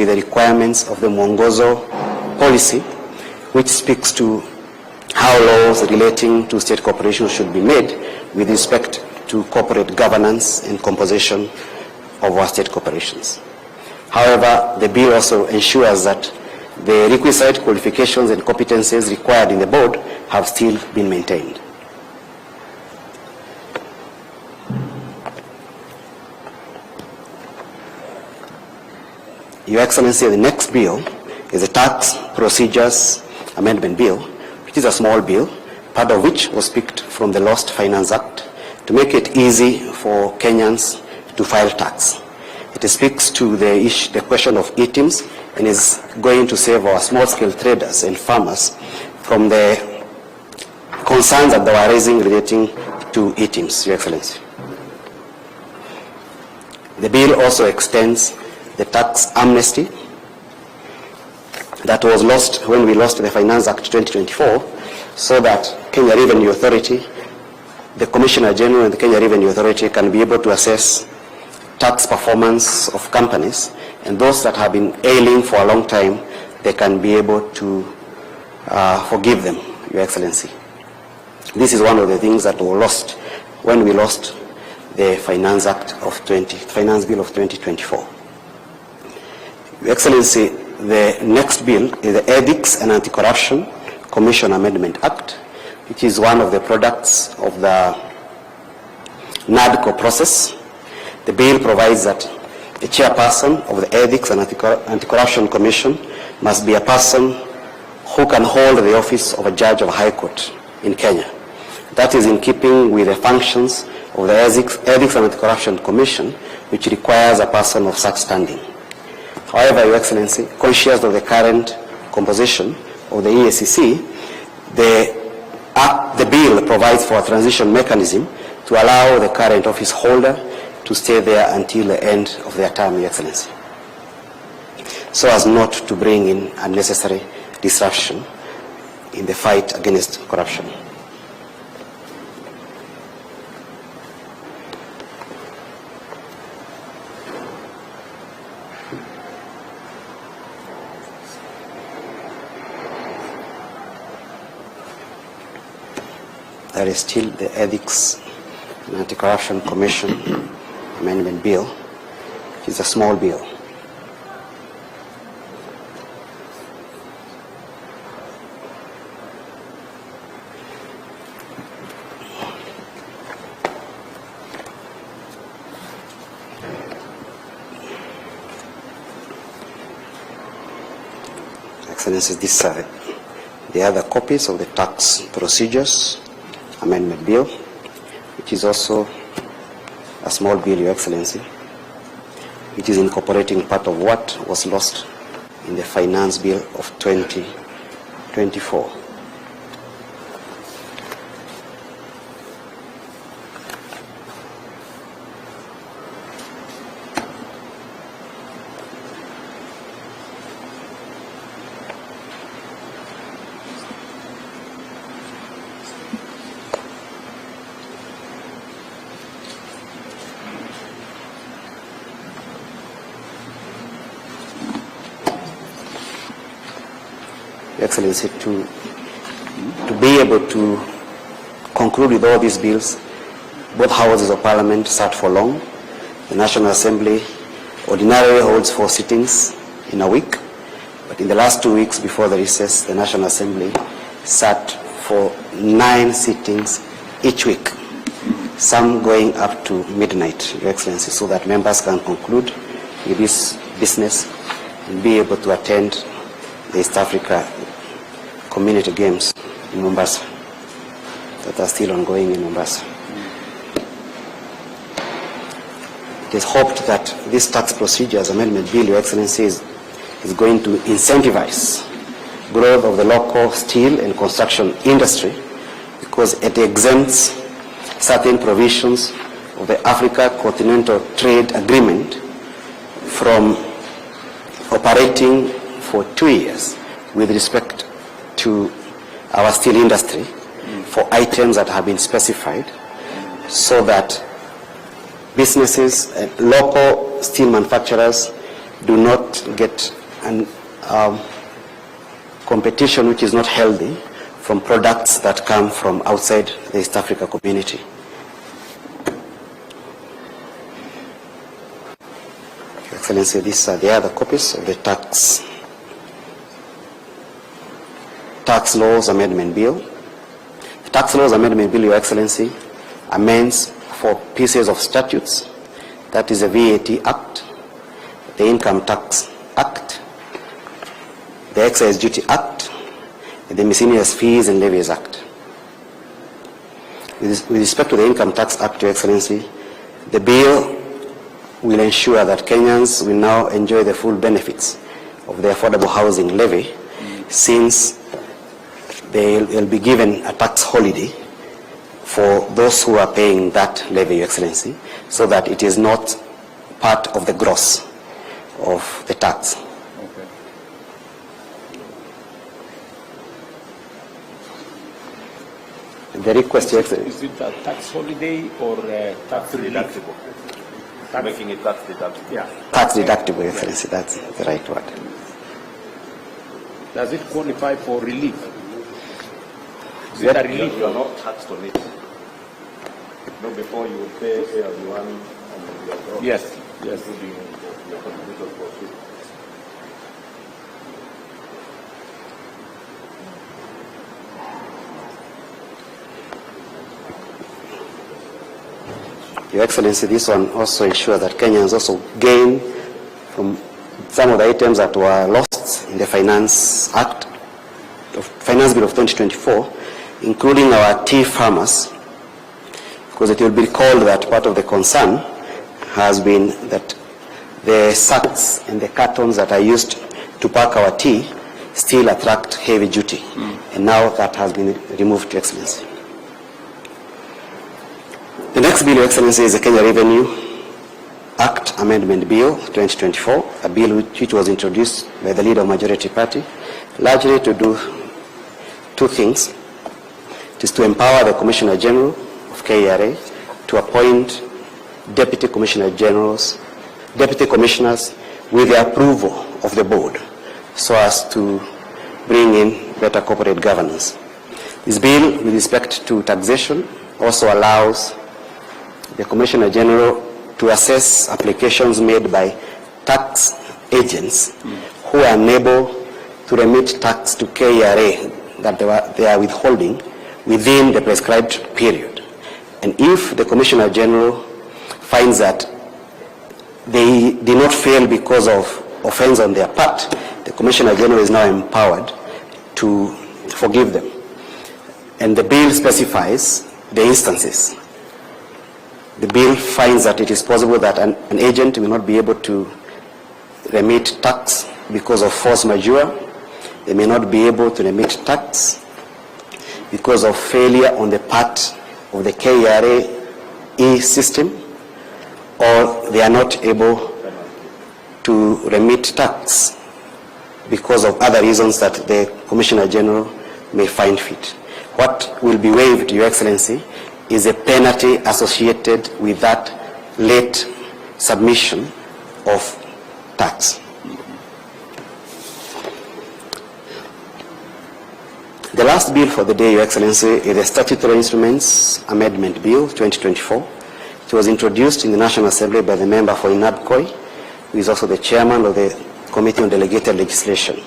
with the requirements of the Mwongozo policy, which speaks to how laws relating to state corporations should be made with respect to corporate governance and composition of our state corporations. However, the bill also ensures that the requisite qualifications and competencies required in the board have still been maintained. Your Excellency, the next bill is the Tax Procedures Amendment Bill, which is a small bill, part of which was picked from the Lost Finance Act to make it easy for Kenyans to file tax. It speaks to the question of ETIMs and is going to save our small-scale traders and farmers from the concerns that they were raising relating to ETIMs, Your Excellency. The bill also extends the tax amnesty that was lost when we lost the Finance Act 2024, so that Kenya Revenue Authority, the Commissioner General and the Kenya Revenue Authority can be able to assess tax performance of companies, and those that have been ailing for a long time, they can be able to forgive them, Your Excellency. This is one of the things that were lost when we lost the Finance Bill of 2024. Your Excellency, the next bill is the Ethics and Anti-Corruption Commission Amendment Act, which is one of the products of the NADCO process. The bill provides that the chairperson of the Ethics and Anti-Corruption Commission must be a person who can hold the office of a judge of a high court in Kenya. That is in keeping with the functions of the Ethics and Anti-Corruption Commission, which requires a person of such standing. However, Your Excellency, conscious of the current composition of the EACC, the bill provides for a transition mechanism to allow the current office holder to stay there until the end of their term, Your Excellency, so as not to bring in unnecessary disruption in the fight against corruption. There is still the Ethics and Anti-Corruption Commission Amendment Bill, which is a small bill. Excellencies, these are the other copies of the Tax Procedures Amendment Bill, which is also a small bill, Your Excellency, which is incorporating part of what was lost in the Finance Bill of 2024. Excellency, to be able to conclude with all these bills, both houses of Parliament sat for long. The National Assembly ordinarily holds 4 sittings in a week, but in the last 2 weeks before the recess, the National Assembly sat for 9 sittings each week, some going up to midnight, Your Excellency, so that members can conclude with this business and be able to attend the East Africa Community Games in Mombasa that are still ongoing in Mombasa. It is hoped that this Tax Procedures Amendment Bill, Your Excellency, is going to incentivize growth of the local steel and construction industry, because it exempts certain provisions of the Africa Continental Trade Agreement from operating for 2 years with respect to our steel industry for items that have been specified, so that businesses, local steel manufacturers do not get an competition which is not healthy from products that come from outside the East Africa community. Your Excellency, these are the other copies of the tax Laws Amendment Bill. The Tax Laws Amendment Bill, Your Excellency, amends 4 pieces of statutes. That is the VAT Act, the Income Tax Act, the Excise Duty Act, and the Miscellaneous Fees and Levies Act. With respect to the Income Tax Act, Your Excellency, the bill will ensure that Kenyans will now enjoy the full benefits of the affordable housing levy, since they will be given a tax holiday for those who are paying that levy, Your Excellency, so that it is not part of the gross of the tax. Okay. The request, Your Excellency. Is it a tax holiday or tax deductible? Making it tax deductible. Yeah. Tax deductible, Your Excellency, that's the right word. Does it qualify for relief? Is it a relief? You are not taxed on it. No, before you pay everyone and your gross. Yes, yes. Your contribution for it. Your Excellency, this one also ensures that Kenyans also gain from some of the items that were lost in the Finance Bill of 2024, including our tea farmers, because it will be recalled that part of the concern has been that the sacks and the cartons that are used to pack our tea still attract heavy duty, and now that has been removed, Your Excellency. The next bill, Your Excellency, is the Kenya Revenue Act Amendment Bill 2024, a bill which was introduced by the leader of Majority Party, largely to do 2 things. It is to empower the Commissioner General of KRA to appoint Deputy Commissioners with the approval of the board, so as to bring in better corporate governance. This bill, with respect to taxation, also allows the Commissioner General to assess applications made by tax agents who are unable to remit tax to KRA that they are withholding within the prescribed period. And if the Commissioner General finds that they did not fail because of offense on their part, the Commissioner General is now empowered to forgive them. And the bill specifies the instances. The bill finds that it is possible that an agent will not be able to remit tax because of force majeure. They may not be able to remit tax because of failure on the part of the KRA system, or they are not able to remit tax because of other reasons that the Commissioner General may find fit. What will be waived, Your Excellency, is a penalty associated with that late submission of tax. The last bill for the day, Your Excellency, is the Statutory Instruments Amendment Bill 2024. It was introduced in the National Assembly by the member for Inabkoi, who is also the chairman of the Committee on Delegated Legislation.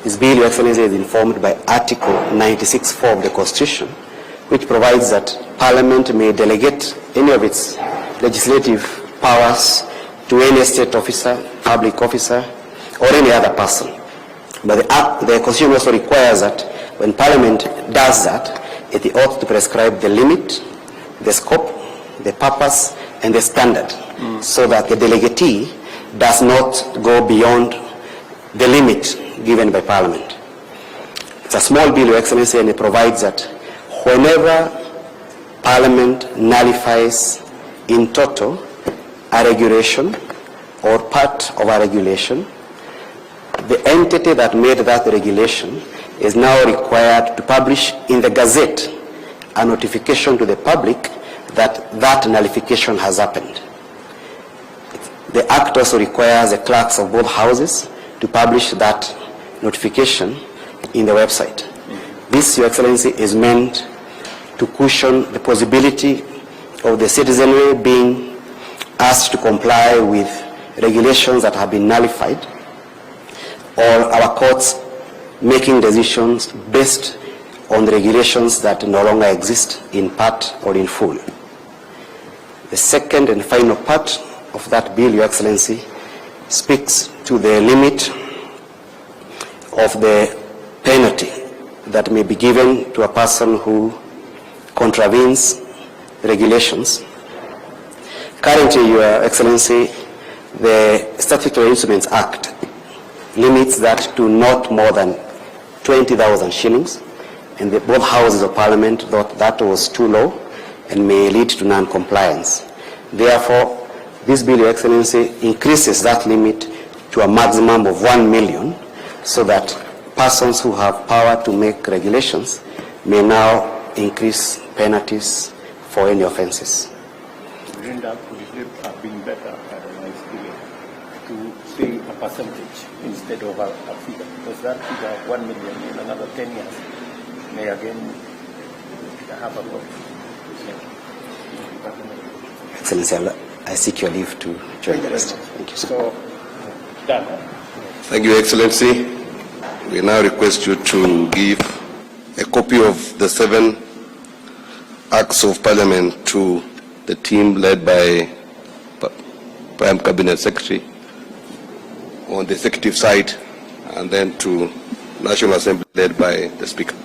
This bill, Your Excellency, is informed by Article 96(4) of the Constitution, which provides that Parliament may delegate any of its legislative powers to any state officer, public officer, or any other person. But the Constitution also requires that when Parliament does that, it ought to prescribe the limit, the scope, the purpose, and the standard, so that the delegatee does not go beyond the limit given by Parliament. It's a small bill, Your Excellency, and it provides that whenever Parliament nullifies in total a regulation or part of a regulation, the entity that made that regulation is now required to publish in the Gazette a notification to the public that that nullification has happened. The Act also requires the clerks of both houses to publish that notification in the website. This, Your Excellency, is meant to cushion the possibility of the citizenry being asked to comply with regulations that have been nullified, or our courts making decisions based on the regulations that no longer exist in part or in full. The second and final part of that bill, Your Excellency, speaks to the limit of the penalty that may be given to a person who contravenes regulations. Currently, Your Excellency, the Statutory Instruments Act limits that to not more than 20,000 shillings, and both houses of Parliament thought that was too low and may lead to non-compliance. Therefore, this bill, Your Excellency, increases that limit to a maximum of 1 million, so that persons who have power to make regulations may now increase penalties for any offences. Would it have been better, to say a percentage instead of a figure? Because that figure, 1 million in another 10 years, may again have a problem. Excellency, I seek your leave to join the rest. Thank you, sir. So, done. Thank you, Excellency. We now request you to give a copy of the 7 Acts of Parliament to the team led by Prime Cabinet Secretary on the executive side, and then to National Assembly led by the Speaker.